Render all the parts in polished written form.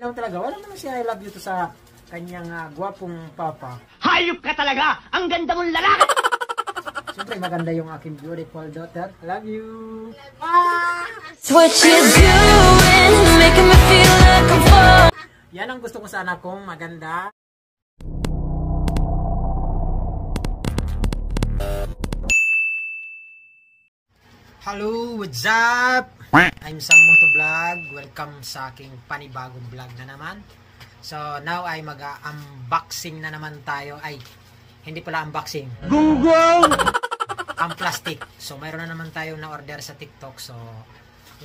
Ano talaga, wala naman siya I love you to sa kanyang gwapong papa. Hayop ka talaga! Ang ganda mong lalaki! Siyempre maganda yung aking beautiful daughter. I love you! What you doing, making me feel like I'm falling. Yan ang gusto ko sa anak kong maganda. Hello, what's up? I'm Sam Motovlog. Welcome sa aking panibagong vlog na naman. So, now ay mag-unboxing na naman tayo. Ay, hindi pala unboxing. Gunggong! Ang plastic. So, mayroon na naman tayo na order sa TikTok. So,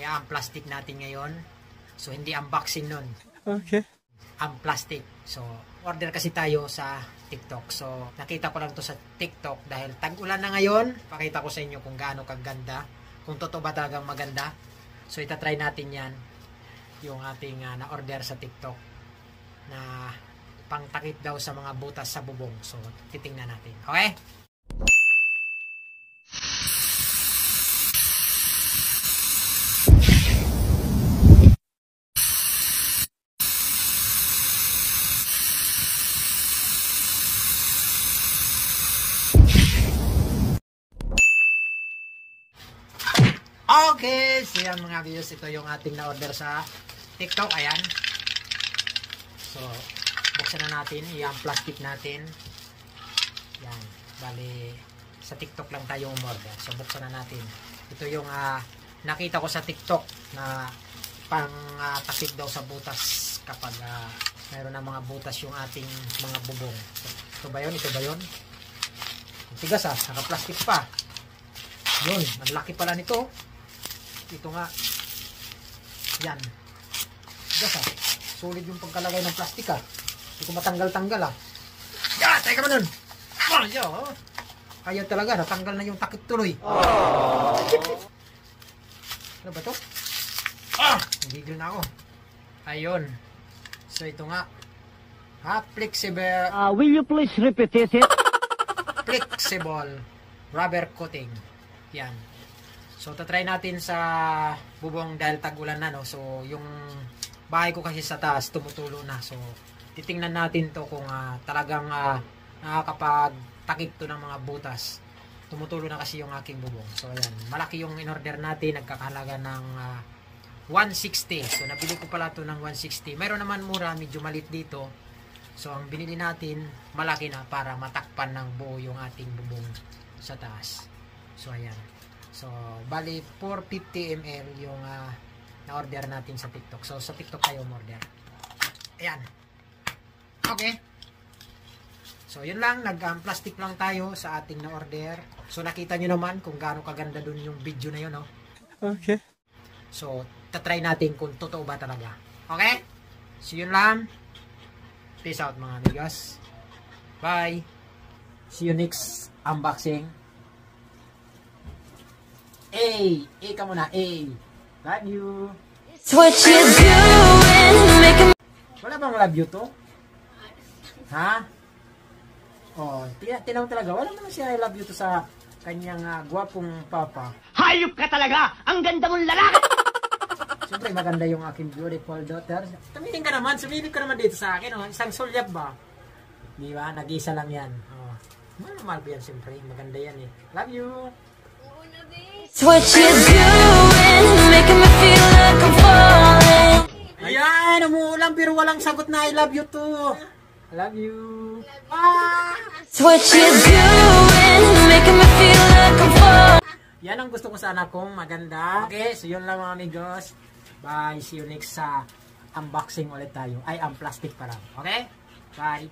ang plastic natin ngayon. So, hindi unboxing nun. Okay. Ang plastic. So, order kasi tayo sa TikTok. So, nakita ko lang to sa TikTok dahil tag-ulan na ngayon. Pakita ko sa inyo kung gaano kaganda. Kung totoo ba talagang maganda. So, itatry natin yan. Yung ating na-order sa TikTok na pangtakip daw sa mga butas sa bubong. So, titingnan natin. Okay? Okay, so yan mga viewers, ito yung ating na-order sa TikTok, ayan. So, buksan na natin, yung plastic natin. Yan, bali, sa TikTok lang tayo umorder. So, buksan na natin. Ito yung nakita ko sa TikTok na pang takip daw sa butas kapag mayroon na mga butas yung ating mga bubong. So, ito ba yun? Ito ba yun? Tigas naka-plastic pa. Yun, ang laki pala nito. Ito nga. Yan. Tigas solid yung pagkalagay ng plastic hindi ko matanggal-tanggal teka mo nun. Kaya talaga, natanggal na yung takip tuloy. Ano ba to? Nagigil na ako. Ayun. So ito nga. Flexible. Will you please repeat it? Flexible rubber coating. Yan. So, tatry natin sa bubong dahil tag-ulan na, no? So, yung bahay ko kasi sa taas, tumutulo na. So, titingnan natin to kung talagang nakakapagtakip to ng mga butas. Tumutulo na kasi yung aking bubong. So, ayan. Malaki yung in-order natin. Nagkakahalaga ng 160. So, nabili ko pala to ng 160. Mayroon naman mura, medyo malit dito. So, ang binili natin, malaki na para matakpan ng buo yung ating bubong sa taas. So, ayan. So, bali 450 ml yung na-order natin sa TikTok. So, sa TikTok tayo umorder. Ayan. Okay. So, yun lang. Nag-plastic lang tayo sa ating na-order. So, nakita nyo naman kung gaano kaganda dun yung video na yun, no? Okay. So, tatry natin kung totoo ba talaga. Okay? So, yun lang. Peace out mga amigos. Bye. See you next unboxing. A ka muna, A. Love you. What you doing, making me. Wala bang love you to? Ha? Oh, tinaw talaga. Wala naman siya I love you to sa kanyang gwapong papa. Hayop ka talaga! Ang ganda mong lalaki! Siyempre maganda yung aking beautiful daughter. Tumingin ka naman, sumilip ka naman dito sa akin. Oh. Isang sulyap ba? Di ba? Nag-isa lang yan. Oh. Normal ba yan siyempre? Maganda yan eh. Love you. What you doing, making me feel like I'm falling. Ayan, umuulan pero walang sagot na I love you too. I love you. What you doing, making me feel like I'm falling. Yan ang gusto ko sa anak kong maganda. Okay, so yun lang mga amigos. Bye, see you next sa unboxing ulit tayo. Ay, ang plastic pa lang. Okay? Bye.